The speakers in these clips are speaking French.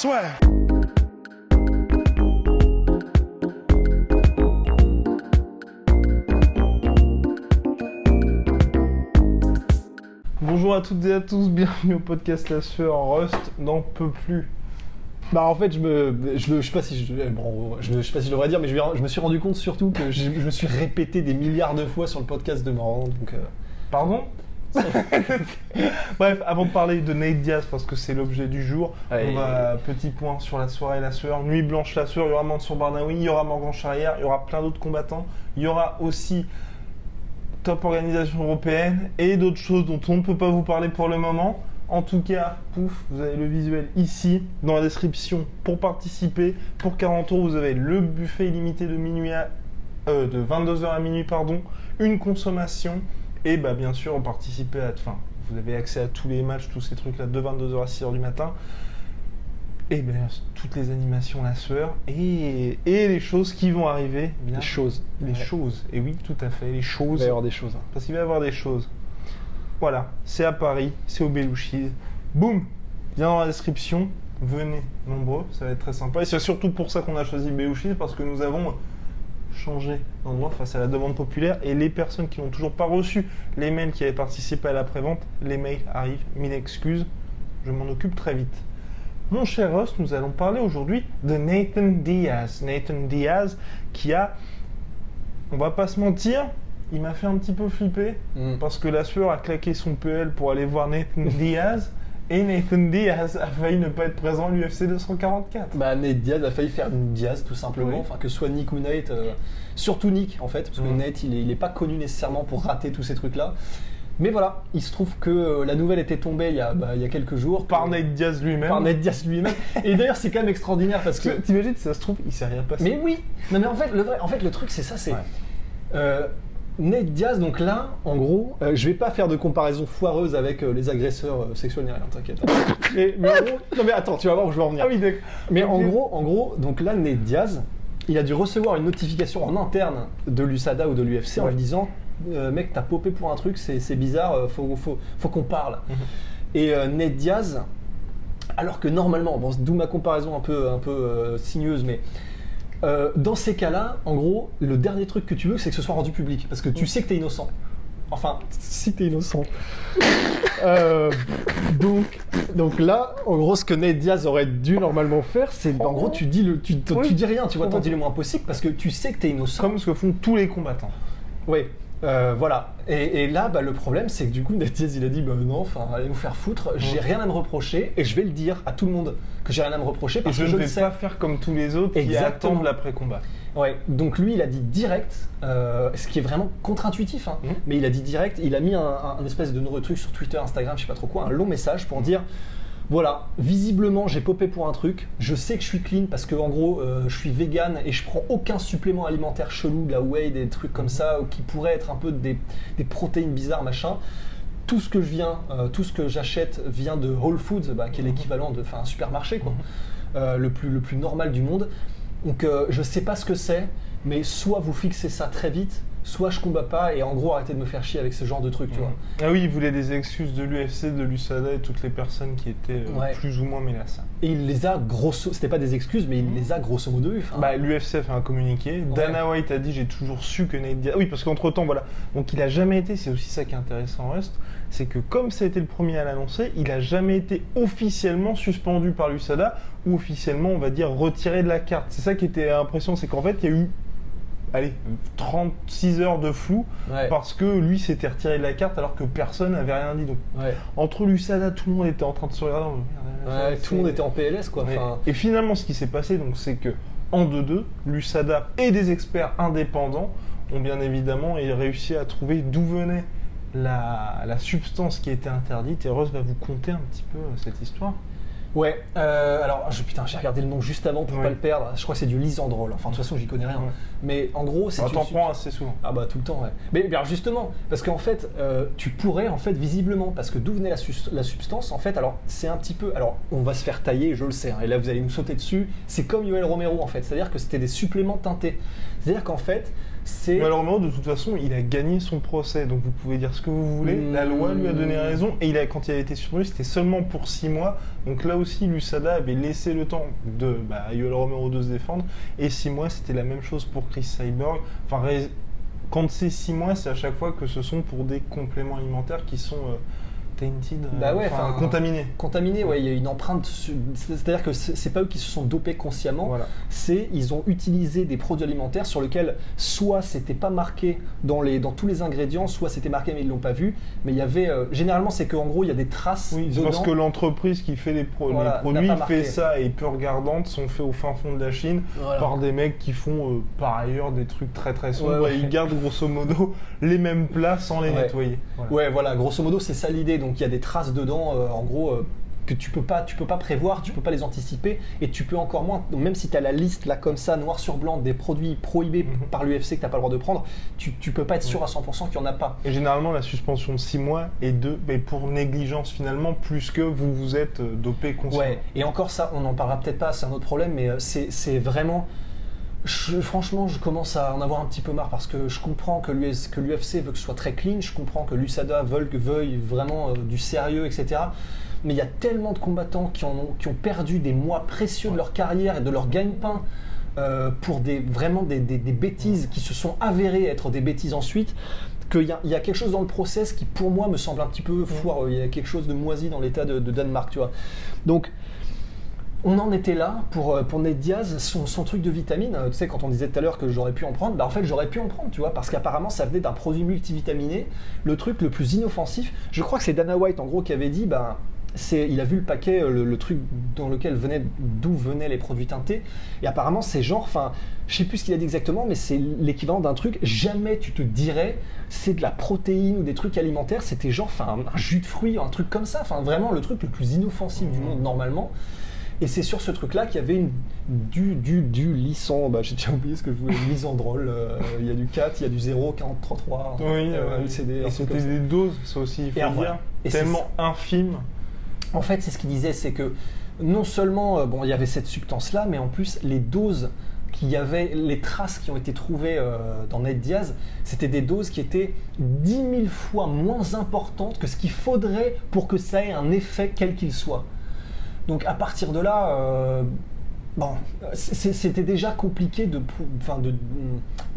Swear. Bonjour à toutes et à tous, bienvenue au podcast La Sueur. Rust n'en peut plus. Bah en fait je sais pas si je devrais dire, mais je me suis rendu compte surtout que je me suis répété des milliards de fois sur le podcast de Morand, donc Pardon. Bref, avant de parler de Nate Diaz, parce que c'est l'objet du jour, on va petit point sur la soirée La Sueur, Nuit Blanche La Sueur, il y aura Mansour Barnaoui, il y aura Morgan Charrière, il y aura plein d'autres combattants, il y aura aussi Top Organisation Européenne et d'autres choses dont on ne peut pas vous parler pour le moment. En tout cas, pouf, vous avez le visuel ici, dans la description, pour participer. Pour 40 €, vous avez le buffet illimité de 22h à minuit, une consommation, et bah, bien sûr, participer à... Enfin, vous avez accès à tous les matchs, tous ces trucs-là, de 22h à 6h du matin. Et bien, toutes les animations La Sueur, et les choses qui vont arriver. Bien, les choses. Les choses, et oui, tout à fait, les choses. Il va y avoir des choses. Parce qu'il va y avoir des choses. Voilà, c'est à Paris, c'est au Belouizdad. Boum, bien dans la description, venez nombreux, ça va être très sympa. Et c'est surtout pour ça qu'on a choisi Belouizdad, parce que nous avons changé d'endroit face à la demande populaire. Et les personnes qui n'ont toujours pas reçu les mails qui avaient participé à la prévente, les mails arrivent, mille excuses, je m'en occupe très vite. Mon cher Rust, nous allons parler aujourd'hui de Nathan Diaz. Nathan Diaz qui a, on va pas se mentir, il m'a fait un petit peu flipper parce que La Sueur a claqué son PL pour aller voir Nathan Diaz et Nathan Diaz a failli ne pas être présent à l'UFC 244. Bah Nate Diaz a failli faire une Diaz tout simplement, Oui. enfin que ce soit Nick ou Nate, surtout Nick en fait, parce que Nate il est pas connu nécessairement pour rater tous ces trucs-là. Mais voilà, il se trouve que la nouvelle était tombée il y a quelques jours. Par Nate Diaz lui-même. Par Nate Diaz lui-même. Et d'ailleurs c'est quand même extraordinaire parce que... T'imagines, si ça se trouve, il s'est rien passé. Mais oui. Non mais en fait le truc c'est ça, c'est... Ouais. Nate Diaz, donc là, en gros, je vais pas faire de comparaison foireuse avec les agresseurs sexuels ni rien, t'inquiète. Mais en gros, non mais attends, tu vas voir où je veux en venir. Ah oui, d'accord. Mais en gros, donc là, Nate Diaz, il a dû recevoir une notification en interne de l'USADA ou de l'UFC en lui disant mec, t'as popé pour un truc, c'est bizarre, faut qu'on parle. Et Nate Diaz, alors que normalement, bon, d'où ma comparaison un peu sinueuse, mais dans ces cas-là, en gros, le dernier truc que tu veux, c'est que ce soit rendu public, parce que tu sais que t'es innocent. Enfin, si t'es innocent. Donc là, en gros, ce que Nate Diaz aurait dû normalement faire, c'est en gros, tu dis rien, tu vois, t'en dis le moins possible, parce que tu sais que t'es innocent. Comme ce que font tous les combattants. Oui. Voilà. Et là, le problème, c'est que du coup, Nate Diaz, il a dit non, allez vous faire foutre, j'ai rien à me reprocher, et je vais le dire à tout le monde que j'ai rien à me reprocher, parce et que je ne le vais sais. pas faire comme tous les autres qui attendent l'après-combat. Ouais, donc lui il a dit direct, ce qui est vraiment contre-intuitif, hein, mais il a dit direct, il a mis un espèce de nouveau truc sur Twitter, Instagram, je sais pas trop quoi, un long message pour dire voilà, visiblement j'ai popé pour un truc, je sais que je suis clean parce que en gros je suis vegan et je prends aucun supplément alimentaire chelou, de la whey, des trucs comme ça, qui pourraient être un peu des protéines bizarres, machin. Tout ce que j'achète vient de Whole Foods, qui est l'équivalent de un supermarché, quoi, le plus normal du monde. Donc je sais pas ce que c'est, mais soit vous fixez ça très vite, soit je combats pas et en gros arrêtez de me faire chier avec ce genre de trucs, tu vois. Ah oui, il voulait des excuses de l'UFC, de l'USADA et toutes les personnes qui étaient plus ou moins mêlées à ça. Et il les a c'était pas des excuses, mais il les a grosso modo eu. L'UFC a fait un communiqué, Dana White a dit j'ai toujours su que Nate Diaz... Oui, parce qu'entre temps, voilà, donc il a jamais été, c'est aussi ça qui est intéressant Rust, c'est que comme ça a été le premier à l'annoncer, il a jamais été officiellement suspendu par l'USADA ou officiellement, on va dire, retiré de la carte. C'est ça qui était impressionnant, c'est qu'en fait, il y a eu 36 heures de flou parce que lui s'était retiré de la carte alors que personne n'avait rien dit. Donc, entre l'USADA, tout le monde était en train de se regarder. Tout le monde était en PLS, quoi. Et finalement, ce qui s'est passé, donc, c'est que en 2-2, l'USADA et des experts indépendants ont bien évidemment réussi à trouver d'où venait la substance qui était interdite. Et Rose va vous conter un petit peu cette histoire. Ouais, alors j'ai regardé le nom juste avant pour pas le perdre. Je crois que c'est du Lisandrol. Enfin, de toute façon, j'y connais rien. Mais en gros, c'est. T'en prends assez souvent. Ah bah tout le temps, ouais. Mais justement, parce qu'en fait, tu pourrais visiblement, parce que d'où venait la substance, en fait, alors c'est un petit peu, alors on va se faire tailler, je le sais. Et là, vous allez nous sauter dessus. C'est comme Yoel Romero, en fait. C'est-à-dire que c'était des suppléments teintés. C'est-à-dire qu'en fait, Mais alors Romero, de toute façon, il a gagné son procès, donc vous pouvez dire ce que vous voulez. La loi lui a donné raison, et quand il a été suspendu, c'était seulement pour 6 mois. Donc là aussi, l'USADA avait laissé le temps à Yoel Romero de se défendre, et 6 mois, c'était la même chose pour Chris Cyborg. Enfin, quand c'est 6 mois, c'est à chaque fois que ce sont pour des compléments alimentaires qui sont tainted, contaminés. Contaminés, ouais, il y a une empreinte. C'est-à-dire que c'est pas eux qui se sont dopés consciemment, ils ont utilisé des produits alimentaires sur lesquels soit c'était pas marqué dans tous les ingrédients, soit c'était marqué mais ils l'ont pas vu. Mais il y avait généralement c'est qu'en gros il y a des traces. Oui, c'est dedans. parce que l'entreprise qui fait les produits fait ça et peu regardante sont faits au fin fond de la Chine par des mecs qui font par ailleurs des trucs très très sombres et ils gardent grosso modo les mêmes plats sans les nettoyer. Voilà, grosso modo c'est ça l'idée. Donc il y a des traces dedans, en gros, que tu peux pas prévoir, tu peux pas les anticiper, et tu peux encore moins, même si tu as la liste là comme ça, noir sur blanc, des produits prohibés par l'UFC que tu n'as pas le droit de prendre, tu peux pas être sûr à 100% qu'il n'y en a pas. Et généralement la suspension de 6 mois est pour négligence finalement, plus que vous vous êtes dopé consciemment. Ouais, et encore ça, on n'en parlera peut-être pas, c'est un autre problème, mais c'est vraiment... Franchement, je commence à en avoir un petit peu marre parce que je comprends que l'UFC veut que ce soit très clean, je comprends que l'USADA veuille vraiment du sérieux, etc. Mais il y a tellement de combattants qui ont perdu des mois précieux de leur carrière et de leur gagne-pain pour des bêtises qui se sont avérées être des bêtises ensuite, qu'il y a quelque chose dans le process qui pour moi me semble un petit peu foireux. Il y a quelque chose de moisi dans l'état de Danemark, tu vois. Donc on en était là pour Nate Diaz, son truc de vitamine. Tu sais, quand on disait tout à l'heure que j'aurais pu en prendre, en fait j'aurais pu en prendre, tu vois, parce qu'apparemment ça venait d'un produit multivitaminé, le truc le plus inoffensif. Je crois que c'est Dana White en gros qui avait dit, il a vu le paquet, le truc d'où venaient les produits teintés, et apparemment c'est genre, je sais plus ce qu'il a dit exactement, mais c'est l'équivalent d'un truc, jamais tu te dirais c'est de la protéine ou des trucs alimentaires, c'était genre un jus de fruits, un truc comme ça, vraiment le truc le plus inoffensif du monde normalement. Et c'est sur ce truc-là qu'il y avait du lysan, j'ai déjà oublié ce que je voulais, lysandrol, il y a du 4, il y a du 0, 40, 33, LCD. Et c'était des doses, ça aussi, il faut dire, tellement infimes. En fait, c'est ce qu'il disait, c'est que non seulement, il y avait cette substance-là, mais en plus, les doses qu'il y avait, les traces qui ont été trouvées dans Nate Diaz, c'était des doses qui étaient 10 000 fois moins importantes que ce qu'il faudrait pour que ça ait un effet quel qu'il soit. Donc à partir de là, c'était déjà compliqué de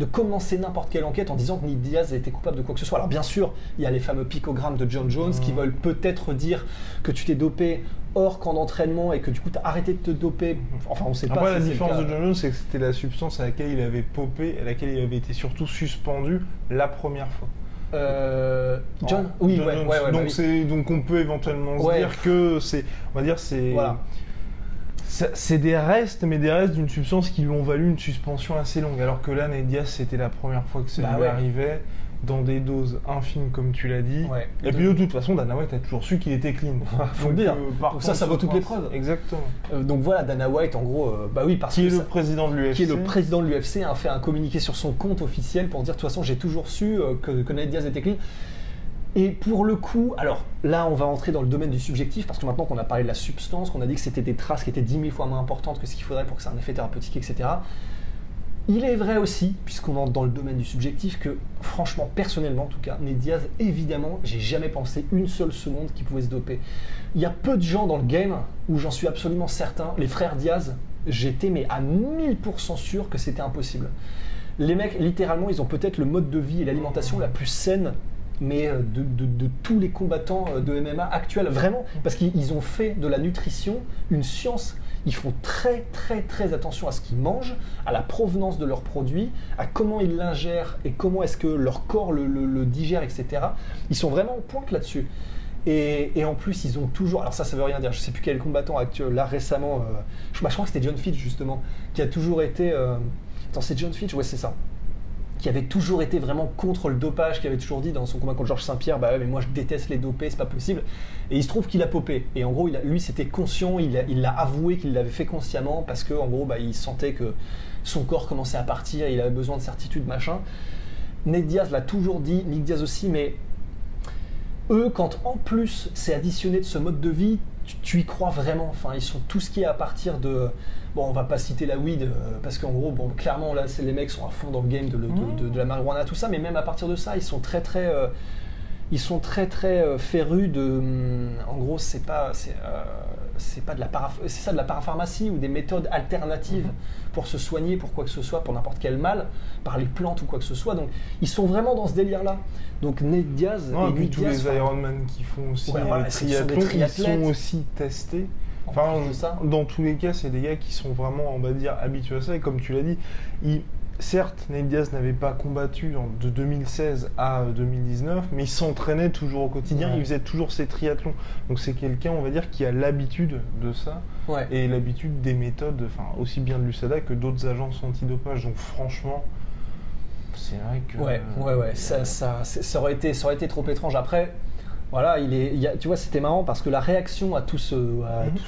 commencer n'importe quelle enquête en disant que Nate Diaz était coupable de quoi que ce soit. Alors bien sûr, il y a les fameux picogrammes de John Jones qui veulent peut-être dire que tu t'es dopé hors camp d'entraînement et que du coup tu as arrêté de te doper. Enfin, on sait pas. Après, la différence de John Jones, c'est que c'était la substance à laquelle il avait popé, à laquelle il avait été surtout suspendu la première fois. John Jones. Donc on peut éventuellement se dire que c'est c'est des restes, mais des restes d'une substance qui lui ont valu une suspension assez longue, alors que là Nate Diaz c'était la première fois que ça lui arrivait dans des doses infimes comme tu l'as dit, et puis de toute façon Dana White a toujours su qu'il était clean. Faut le dire. Donc ça vaut toutes les preuves. Exactement. Donc voilà, Dana White en gros, parce qui est le président de l'UFC. Qui est le président de l'UFC a fait un communiqué sur son compte officiel pour dire de toute façon j'ai toujours su que Nate Diaz était clean. Et pour le coup, alors là on va entrer dans le domaine du subjectif parce que maintenant qu'on a parlé de la substance, qu'on a dit que c'était des traces qui étaient 10 000 fois moins importantes que ce qu'il faudrait pour que ça ait un effet thérapeutique, etc. Il est vrai aussi, puisqu'on entre dans le domaine du subjectif, que franchement, personnellement en tout cas, Nate Diaz, évidemment, j'ai jamais pensé une seule seconde qu'il pouvait se doper. Il y a peu de gens dans le game où j'en suis absolument certain. Les frères Diaz, j'étais mais à 1000% sûr que c'était impossible. Les mecs, littéralement, ils ont peut-être le mode de vie et l'alimentation la plus saine mais de tous les combattants de MMA actuels, vraiment, parce qu'ils ont fait de la nutrition une science. Ils font très très très attention à ce qu'ils mangent, à la provenance de leurs produits, à comment ils l'ingèrent et comment est-ce que leur corps le digère, etc. Ils sont vraiment en pointe là-dessus. Et en plus, ils ont toujours... Alors ça veut rien dire, je ne sais plus quel combattant actuel, là récemment, je crois que c'était John Fitch justement, qui a toujours été... Attends, c'est John Fitch? Ouais, c'est ça. Qui avait toujours été vraiment contre le dopage, qui avait toujours dit dans son combat contre Georges Saint-Pierre, mais moi je déteste les dopés, c'est pas possible. Et il se trouve qu'il a popé. Et en gros, lui c'était conscient, il l'a avoué qu'il l'avait fait consciemment parce que en gros, il sentait que son corps commençait à partir, il avait besoin de certitude, machin. Nate Diaz l'a toujours dit, Nick Diaz aussi, mais eux, quand en plus c'est additionné de ce mode de vie, tu y crois vraiment. Enfin, ils sont tout ce qui est à partir de... Bon, on va pas citer la weed, parce qu'en gros, bon, clairement, là, les mecs sont à fond dans le game de la marijuana, tout ça, mais même à partir de ça, ils sont très férus de... En gros, c'est ça de la parapharmacie ou des méthodes alternatives pour se soigner, pour quoi que ce soit, pour n'importe quel mal, par les plantes ou quoi que ce soit. Donc, ils sont vraiment dans ce délire-là. Donc, Nate Diaz et puis tous les Ironman qui font aussi triathlon, ils sont aussi testés. Enfin, dans tous les cas, c'est des gars qui sont vraiment, on va dire, habitués à ça. Et comme tu l'as dit, certes, Nate Diaz n'avait pas combattu de 2016 à 2019, mais il s'entraînait toujours au quotidien, il faisait toujours ses triathlons. Donc c'est quelqu'un, on va dire, qui a l'habitude de ça, et l'habitude des méthodes, aussi bien de l'USADA que d'autres agences antidopage. Donc franchement, c'est vrai que... Ça aurait été trop étrange. Après... Voilà, tu vois, c'était marrant parce que la réaction à tout ce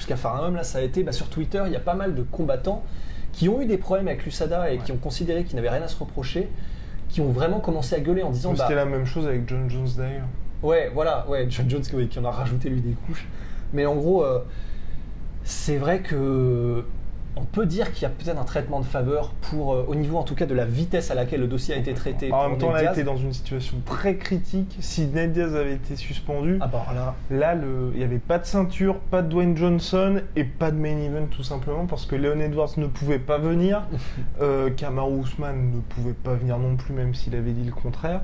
capharnaüm là, ça a été sur Twitter, il y a pas mal de combattants qui ont eu des problèmes avec l'USADA et qui ont considéré qu'ils n'avaient rien à se reprocher, qui ont vraiment commencé à gueuler en disant... C'était la même chose avec John Jones d'ailleurs. John Jones qui en a rajouté lui des couches. Mais en gros, c'est vrai que... On peut dire qu'il y a peut-être un traitement de faveur au niveau en tout cas de la vitesse à laquelle le dossier a été traité. En même temps, on a été dans une situation très critique. Si Nate Diaz avait été suspendu, là, il n'y avait pas de ceinture, pas de Dwayne Johnson et pas de main event tout simplement parce que Leon Edwards ne pouvait pas venir, Kamaru Usman ne pouvait pas venir non plus même s'il avait dit le contraire.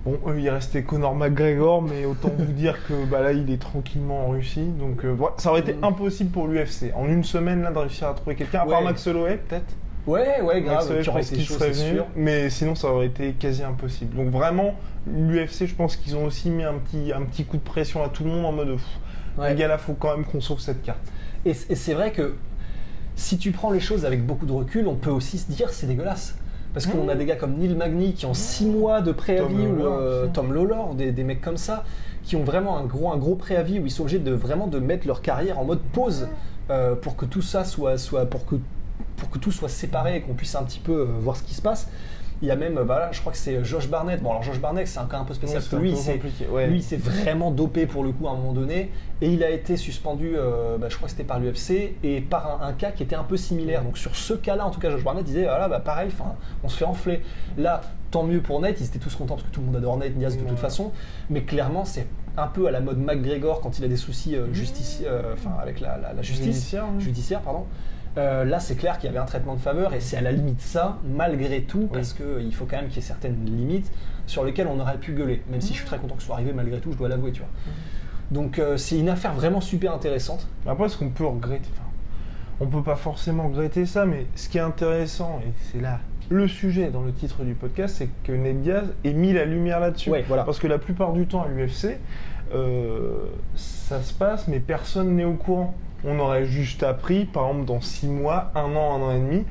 Bon, il restait Conor McGregor, mais autant vous dire que là, il est tranquillement en Russie. Donc, ça aurait été impossible pour l'UFC. En une semaine, là, de réussir à trouver quelqu'un, à part Max Holloway, peut-être. Ouais, grave. Max Holloway, je pense qu'il serait venu, mais sinon, ça aurait été quasi impossible. Donc, vraiment, l'UFC, je pense qu'ils ont aussi mis un petit coup de pression à tout le monde en mode les gars, là, faut quand même qu'on sauve cette carte. Et c'est vrai que si tu prends les choses avec beaucoup de recul, on peut aussi se dire c'est dégueulasse. Parce qu'on a des gars comme Neil Magny qui ont 6 mois de préavis, Tom Lawlor, des mecs comme ça, qui ont vraiment un gros préavis où ils sont obligés de mettre leur carrière en mode pause pour que tout ça pour que tout soit séparé et qu'on puisse un petit peu voir ce qui se passe. Il y a même, je crois que c'est Josh Barnett. Bon, alors Josh Barnett, c'est un cas un peu spécial parce que lui, il s'est vraiment dopé pour le coup à un moment donné et il a été suspendu, je crois que c'était par l'UFC et par un cas qui était un peu similaire. Donc sur ce cas-là, en tout cas, Josh Barnett disait, pareil, on se fait enfler. Là, tant mieux pour Nate, ils étaient tous contents parce que tout le monde adore Nate Diaz de toute façon, mais clairement, c'est un peu à la mode McGregor quand il a des soucis avec la justice judiciaire, pardon. Là, c'est clair qu'il y avait un traitement de faveur et c'est à la limite ça, malgré tout, parce qu'il faut quand même qu'il y ait certaines limites sur lesquelles on aurait pu gueuler, même si je suis très content que ce soit arrivé malgré tout, je dois l'avouer, tu vois. Donc c'est une affaire vraiment super intéressante. Après, ce qu'on peut regretter, on peut pas forcément regretter ça, mais ce qui est intéressant, et c'est là le sujet dans le titre du podcast, c'est que Nate Diaz ait mis la lumière là-dessus. Parce que la plupart du temps à l'UFC, ça se passe, mais personne n'est au courant. On aurait juste appris, par exemple, dans 6 mois, 1 an et demi,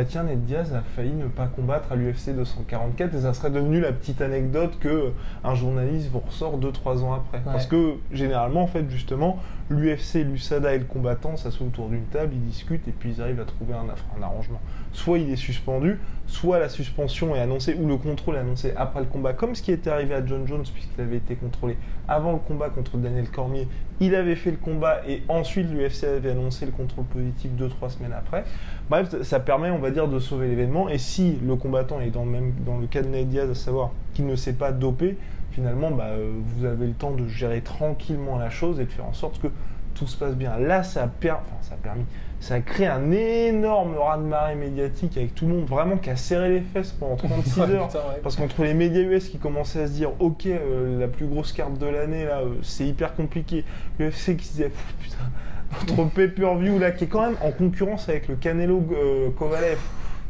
tiens, Nate Diaz a failli ne pas combattre à l'UFC 244 et ça serait devenu la petite anecdote que un journaliste vous ressort 2-3 ans après. Parce que généralement, en fait, justement, l'UFC, l'USADA et le combattant s'assoient autour d'une table, ils discutent et puis ils arrivent à trouver un arrangement. Soit il est suspendu, soit la suspension est annoncée ou le contrôle est annoncé après le combat, comme ce qui était arrivé à John Jones puisqu'il avait été contrôlé avant le combat contre Daniel Cormier. Il avait fait le combat et ensuite l'UFC avait annoncé le contrôle positif 2-3 semaines après. Bref, ça permet, on va dire, de sauver l'événement. Et si le combattant est dans le cas de Nate Diaz, à savoir qu'il ne s'est pas dopé, finalement, vous avez le temps de gérer tranquillement la chose et de faire en sorte que tout se passe bien. Là, ça a créé un énorme raz-de-marée médiatique avec tout le monde vraiment qui a serré les fesses pendant 36 heures. Parce qu'entre les médias US qui commençaient à se dire ok, la plus grosse carte de l'année, là, c'est hyper compliqué. L'UFC qui se disait putain, notre pay-per-view là, qui est quand même en concurrence avec le Canelo Kovalev.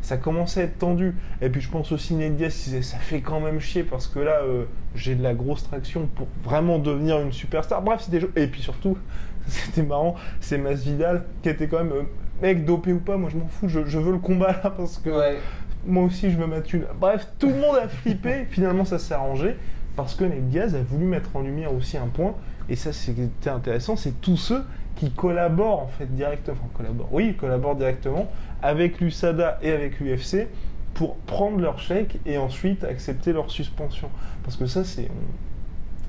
Ça commençait à être tendu. Et puis je pense aussi Nate Diaz qui disait ça fait quand même chier parce que là, j'ai de la grosse traction pour vraiment devenir une superstar. Bref, c'était et puis surtout, c'était marrant, c'est Masvidal qui était quand même mec dopé ou pas, moi je m'en fous, je veux le combat là parce que moi aussi je veux mettre une. Bref, tout le monde a flippé, finalement ça s'est arrangé parce que Nate Diaz a voulu mettre en lumière aussi un point, et ça c'était intéressant, c'est tous ceux qui collaborent en fait directement, collaborent directement avec l'USADA et avec l'UFC pour prendre leur chèque et ensuite accepter leur suspension. Parce que ça,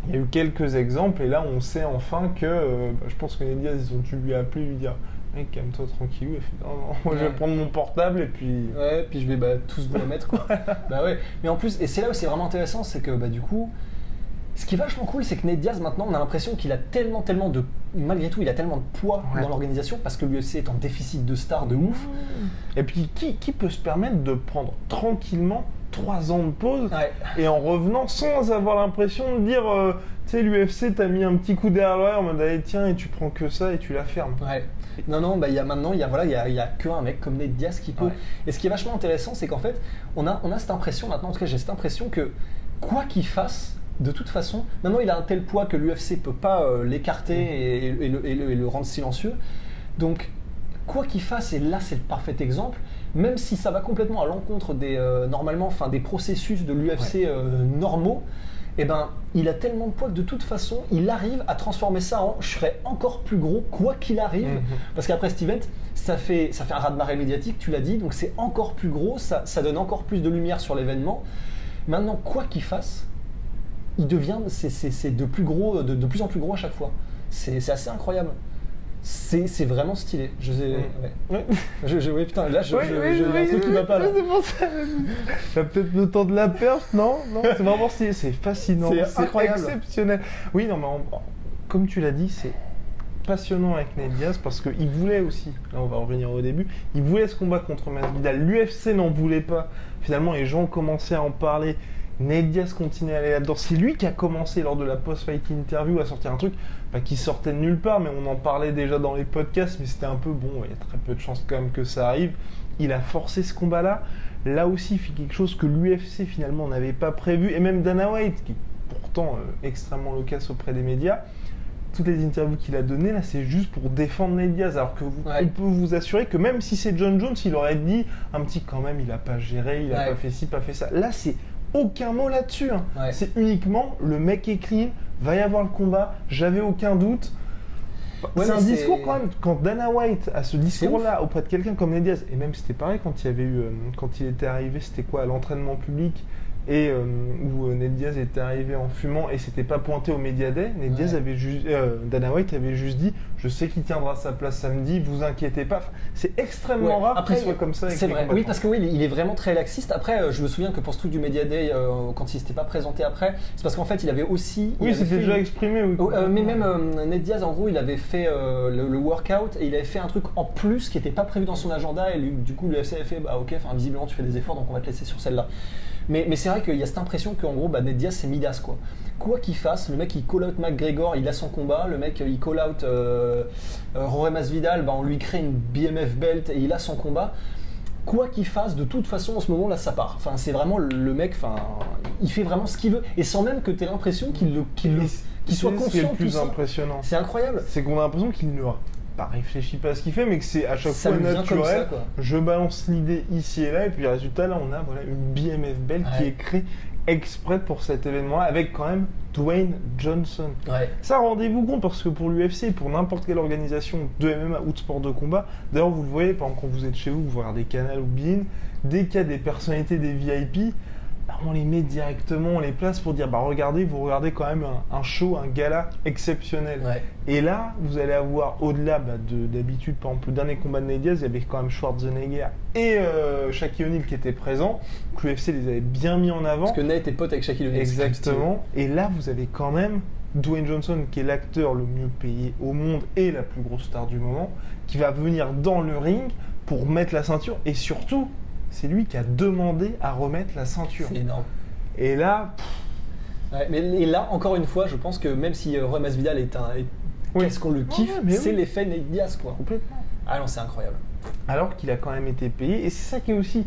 Il y a eu quelques exemples et là on sait enfin que je pense que Ned Diaz ils ont dû lui appeler lui dire mec calme-toi tranquillou et fait non moi je vais prendre mon portable et puis puis je vais tous vous la mettre quoi. Bah ouais, mais en plus et c'est là où c'est vraiment intéressant, c'est que du coup ce qui est vachement cool, c'est que Ned Diaz maintenant on a l'impression qu'il a tellement de malgré tout il a tellement de poids dans l'organisation parce que l'UFC est en déficit de stars de ouf. Et puis qui peut se permettre de prendre tranquillement 3 ans de pause et en revenant sans avoir l'impression de dire tu sais l'UFC t'a mis un petit coup derrière l'oreille en mode allez tiens et tu prends que ça et tu la fermes. Non, il y a qu'un mec comme Ned Diaz qui peut. Et ce qui est vachement intéressant, c'est qu'en fait, on a cette impression maintenant, en tout cas j'ai cette impression que quoi qu'il fasse, de toute façon, maintenant il a un tel poids que l'UFC peut pas l'écarter et le rendre silencieux. Donc quoi qu'il fasse, et là c'est le parfait exemple, même si ça va complètement à l'encontre des des processus de l'UFC normaux, eh ben, il a tellement de poids que de toute façon, il arrive à transformer ça en « je serai encore plus gros quoi qu'il arrive ». Parce qu'après cet event, ça fait un raz-de-marée médiatique, tu l'as dit, donc c'est encore plus gros, ça donne encore plus de lumière sur l'événement. Maintenant, quoi qu'il fasse, il devient, c'est de plus en plus gros à chaque fois. C'est assez incroyable. C'est vraiment stylé. Putain, là, j'ai un truc qui va pas là. C'est pour ça. T'as peut-être le temps de la perche, non, c'est vraiment stylé, c'est fascinant, c'est incroyable, exceptionnel. Oui, non, mais comme tu l'as dit, c'est passionnant avec Ned Diaz parce qu'il voulait aussi, là on va revenir au début, il voulait ce combat contre Masvidal. L'UFC n'en voulait pas. Finalement, les gens commençaient à en parler. Ned Diaz continue à aller là-dedans. C'est lui qui a commencé lors de la post-fight interview à sortir un truc qui sortait de nulle part, mais on en parlait déjà dans les podcasts, mais c'était un peu bon, il y a très peu de chances quand même que ça arrive. Il a forcé ce combat-là. Là aussi, il fait quelque chose que l'UFC finalement n'avait pas prévu, et même Dana White, qui est pourtant extrêmement loquace auprès des médias, toutes les interviews qu'il a données, là, c'est juste pour défendre Ned Diaz. Alors que on peut vous assurer que même si c'est John Jones, il aurait dit un petit quand même, il n'a pas géré, il n'a pas fait ci, pas fait ça. Là, c'est aucun mot là-dessus. C'est uniquement le mec est clean, va y avoir le combat, j'avais aucun doute. C'est un discours quand même, quand Dana White a ce discours-là auprès de quelqu'un comme Ned Diaz, et même c'était pareil quand il y avait eu, quand il était arrivé, c'était quoi, à l'entraînement public, et où Ned Diaz était arrivé en fumant et s'était pas pointé au Media Day. Ned Diaz avait Dana White avait juste dit je sais qu'il tiendra sa place samedi, vous inquiétez pas. C'est extrêmement rare qu'il soit comme ça avec c'est vrai. Oui, parce que il est vraiment très laxiste. Après, je me souviens que pour ce truc du Media Day, quand il s'était pas présenté après, c'est parce qu'en fait il avait aussi c'était déjà exprimé mais même Ned Diaz en gros il avait fait le workout et il avait fait un truc en plus qui n'était pas prévu dans son agenda et du coup l'UFC avait fait ok, visiblement tu fais des efforts donc on va te laisser sur celle-là. Mais c'est vrai qu'il y a cette impression qu'en gros, Ned Diaz, c'est Midas, quoi. Quoi qu'il fasse, le mec, il call out McGregor, il a son combat. Le mec, il call out Jorge Masvidal, on lui crée une BMF belt et il a son combat. Quoi qu'il fasse, de toute façon, en ce moment-là, ça part. Enfin, c'est vraiment le mec, il fait vraiment ce qu'il veut. Et sans même que tu aies l'impression qu'il soit conscient de tout ça. C'est le plus impressionnant. C'est incroyable. C'est qu'on a l'impression qu'il ne réfléchit pas à ce qu'il fait, mais que c'est à chaque fois naturel. Je balance l'idée ici et là, et puis le résultat, là, on a une BMF belt qui est créée exprès pour cet événement, avec quand même Dwayne Johnson. Ça, rendez-vous compte, parce que pour l'UFC et pour n'importe quelle organisation de MMA ou de sport de combat, d'ailleurs, vous le voyez, par exemple, quand vous êtes chez vous, vous regardez Canal ou BeIN, dès qu'il y a des personnalités, des VIP, on les met directement, on les place pour dire regardez, vous regardez quand même un show, un gala exceptionnel. Et là, vous allez avoir, au-delà d'habitude, par exemple, le dernier combat de Ned Diaz, il y avait quand même Schwarzenegger et Shaquille O'Neal qui étaient présents. Donc l'UFC les avait bien mis en avant. Parce que Ned était pote avec Shaquille O'Neal. Exactement. Et là, vous avez quand même Dwayne Johnson, qui est l'acteur le mieux payé au monde et la plus grosse star du moment, qui va venir dans le ring pour mettre la ceinture et surtout, c'est lui qui a demandé à remettre la ceinture. C'est énorme. Et là... et là, encore une fois, je pense que même si Jorge Masvidal qu'est-ce qu'on le kiffe, c'est l'effet Ned Diaz, quoi. Complètement. Ah non, c'est incroyable. Alors qu'il a quand même été payé, et c'est ça qui est aussi...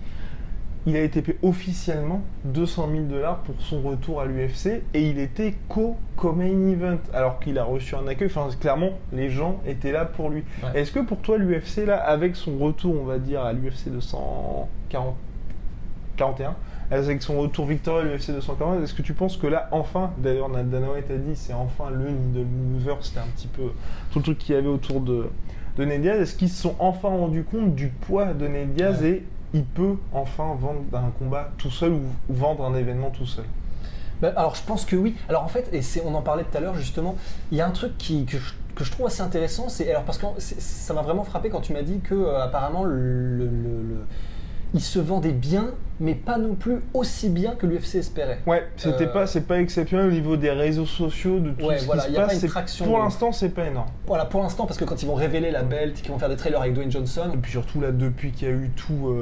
Il a été payé officiellement $200 000 pour son retour à l'UFC, et il était co-main event, alors qu'il a reçu un accueil. Enfin, clairement, les gens étaient là pour lui. Est-ce que pour toi, l'UFC, là, avec son retour, on va dire, à l'UFC 241, avec son retour victorieux à l'UFC 240, est-ce que tu penses que là, enfin, d'ailleurs, Dana White a dit, c'est enfin le needle mover, c'était un petit peu tout le truc qu'il y avait autour de Ned Diaz, est-ce qu'ils se sont enfin rendus compte du poids de Ned Diaz et il peut enfin vendre un combat tout seul ou vendre un événement tout seul? Alors je pense que oui. Alors en fait, on en parlait tout à l'heure justement, il y a un truc que je trouve assez intéressant, parce que ça m'a vraiment frappé quand tu m'as dit que apparemment il se vendait bien, mais pas non plus aussi bien que l'UFC espérait. Ouais, c'est pas exceptionnel au niveau des réseaux sociaux, de tout ce qui se passe. Pas une traction pour l'instant, c'est pas énorme. Voilà, pour l'instant, parce que quand ils vont révéler la belt, qu'ils vont faire des trailers avec Dwayne Johnson. Et puis surtout là, depuis qu'il y a eu tout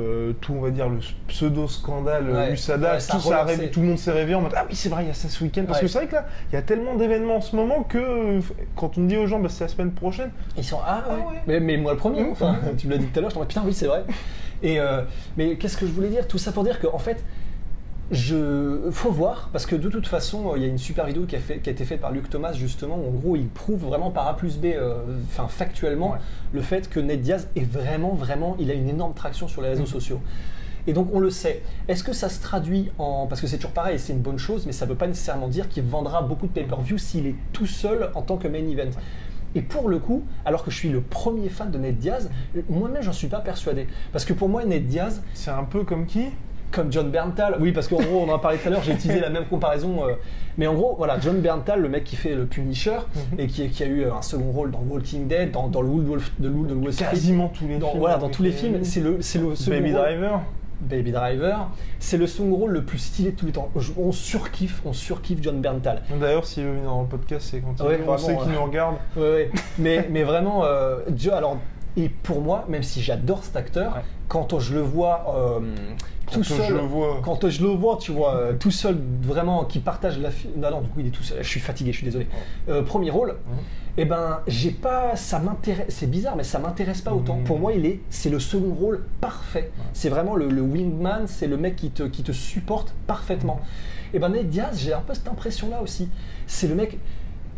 on va dire, le pseudo-scandale USADA, tout le monde s'est réveillé en mode ah oui, c'est vrai, il y a ça ce week-end. Parce que c'est vrai que là, il y a tellement d'événements en ce moment que quand on dit aux gens, c'est la semaine prochaine. Ils sont ouais. Mais moi le premier, enfin, tu me l'as dit tout à l'heure, je t'en dis putain, oui, c'est vrai. Mais qu'est-ce que je voulais dire? Tout ça pour dire qu'en fait, faut voir, parce que de toute façon, il y a une super vidéo qui a été faite par Luc Thomas, justement, où en gros, il prouve vraiment par A plus B, factuellement, le fait que Nate Diaz est vraiment, il a une énorme traction sur les réseaux sociaux. Et donc, on le sait. Est-ce que ça se traduit parce que c'est toujours pareil, c'est une bonne chose, mais ça ne veut pas nécessairement dire qu'il vendra beaucoup de pay-per-view s'il est tout seul en tant que main event. Et pour le coup, alors que je suis le premier fan de Nate Diaz, moi-même j'en suis pas persuadé. Parce que pour moi, Nate Diaz... C'est un peu comme qui ? Comme John Berntal. Oui, parce qu'en gros, on en a parlé tout à l'heure, j'ai utilisé la même comparaison. Mais en gros, voilà, John Berntal, le mec qui fait le Punisher, et qui a eu un second rôle dans Walking Dead, dans le Wolf de Wall Street. Quasiment tous les films. Voilà, dans tous les films, c'est le second Baby rôle. Driver. Baby Driver, c'est le second rôle le plus stylé de tous les temps. On surkiffe John Berntal. D'ailleurs, s'il veut venir dans le podcast, c'est quand on sait qu'il nous regarde. Ouais. Mais vraiment, alors, et pour moi, même si j'adore cet acteur, quand je le vois tout seul, quand je le vois, tu vois, tout seul, vraiment, qui partage la non, du coup, il est tout seul. Je suis fatigué, je suis désolé. Premier rôle. Eh ben, ça m'intéresse. C'est bizarre, mais ça m'intéresse pas autant. Pour moi, c'est le second rôle parfait. C'est vraiment le wingman, c'est le mec qui te supporte parfaitement. Et ben, Nate Diaz, j'ai un peu cette impression-là aussi. C'est le mec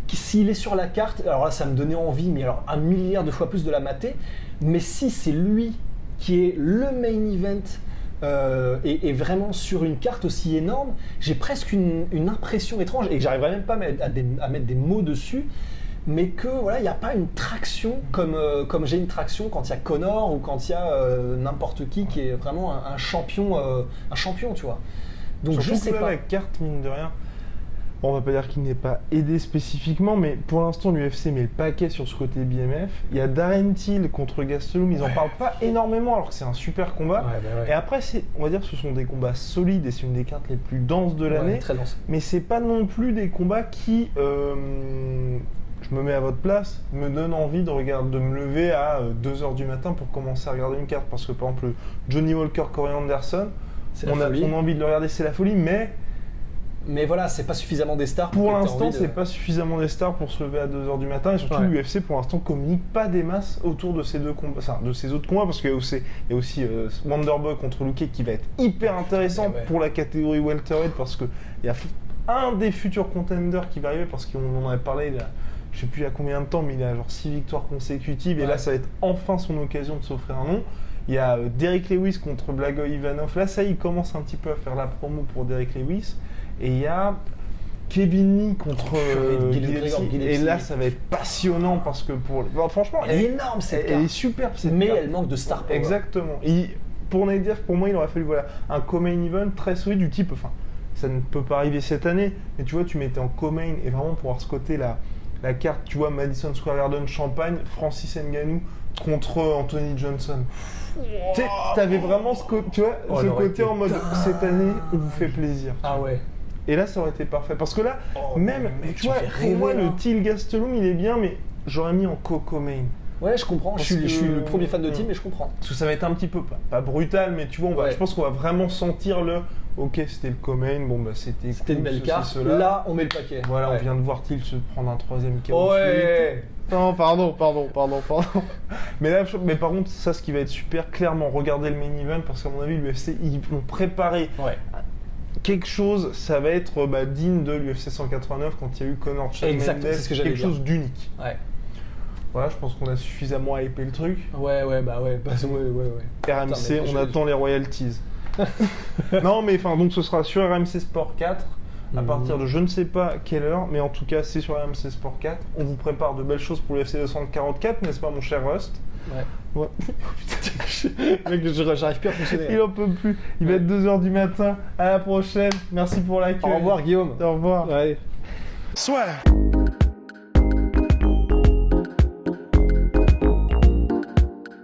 qui, s'il est sur la carte, alors là, ça me donnait envie, mais alors 1 milliard de fois plus de la mater. Mais si c'est lui qui est le main event et vraiment sur une carte aussi énorme, j'ai presque une impression étrange et que j'arriverai même pas à mettre des mots dessus. Mais que voilà, il n'y a pas une traction comme j'ai une traction quand il y a Conor ou quand il y a n'importe qui est vraiment un champion, tu vois. Donc surtout je sais pas. La carte, mine de rien, on va pas dire qu'il n'est pas aidé spécifiquement, mais pour l'instant l'UFC met le paquet sur ce côté BMF. Il y a Darren Till contre Gastelum, ils en parlent pas énormément alors que c'est un super combat. Et après, on va dire que ce sont des combats solides et c'est une des cartes les plus denses de l'année. Très dense. Mais c'est pas non plus des combats qui je me mets à votre place, me donne envie de me lever à 2h du matin pour commencer à regarder une carte. Parce que par exemple, Johnny Walker, Corey Anderson, on a envie de le regarder, c'est la folie, mais voilà, c'est pas suffisamment des stars. Pour l'instant, c'est pas suffisamment des stars pour se lever à 2h du matin. Et surtout, l'UFC, pour l'instant, communique pas des masses autour de ces deux combats, enfin, de ces autres combats, parce qu'il y a aussi Wonderboy contre Luque qui va être hyper intéressant pour la catégorie welterweight, parce qu'il y a un des futurs contenders qui va arriver, parce qu'on en avait parlé là. Je sais plus il y a combien de temps, mais il a genre 6 victoires consécutives et là ça va être enfin son occasion de s'offrir un nom. Il y a Derrick Lewis contre Blagoy Ivanov. Là ça il commence un petit peu à faire la promo pour Derrick Lewis. Et il y a Kevin Lee contre Gillespie. Et là ça va être passionnant parce que franchement elle est énorme cette carte. Elle est superbe cette mais carte. Elle manque de star power. Exactement. Et pour Nate Diaz, pour moi il aurait fallu un co-main event très solide du type, enfin ça ne peut pas arriver cette année, mais tu vois tu mettais en co-main et vraiment pour avoir ce côté là. La carte, tu vois, Madison Square Garden, Champagne, Francis Ngannou contre Anthony Johnson. Tu sais, t'avais vraiment ce côté en mode cette année, on vous fait plaisir. Ah ouais. Et là, ça aurait été parfait. Parce que là, tu vois, pour moi, le Till Gastelum, il est bien, mais j'aurais mis en Coco Main. Ouais, je comprends. Je suis le premier fan de Team, mais je comprends. Parce que ça va être un petit peu, pas brutal, mais tu vois, je pense qu'on va vraiment sentir ok, c'était le co-main, bon bah c'était une belle carte. Là, on met le paquet. Voilà, on vient de voir Till se prendre un 3e KO. Ouais. Non, pardon. Mais par contre, ça, ce qui va être super, clairement, regardez le main event, parce qu'à mon avis, l'UFC, ils vont préparer quelque chose, ça va être digne de l'UFC 189 quand il y a eu Conor Chad Mendes, quelque chose d'unique. Ouais. Voilà, je pense qu'on a suffisamment hypé le truc. Ouais. RMC, on attend les royalties. Non, mais enfin, donc ce sera sur RMC Sport 4 à partir de je ne sais pas quelle heure, mais en tout cas, c'est sur RMC Sport 4. On vous prépare de belles choses pour l'UFC 244, n'est-ce pas, mon cher Rust ? Ouais. Mec, j'arrive plus à fonctionner. Il en peut plus. Il va être 2h du matin. À la prochaine. Merci pour l'accueil. Au revoir, Guillaume. Au revoir. Ouais. Soit.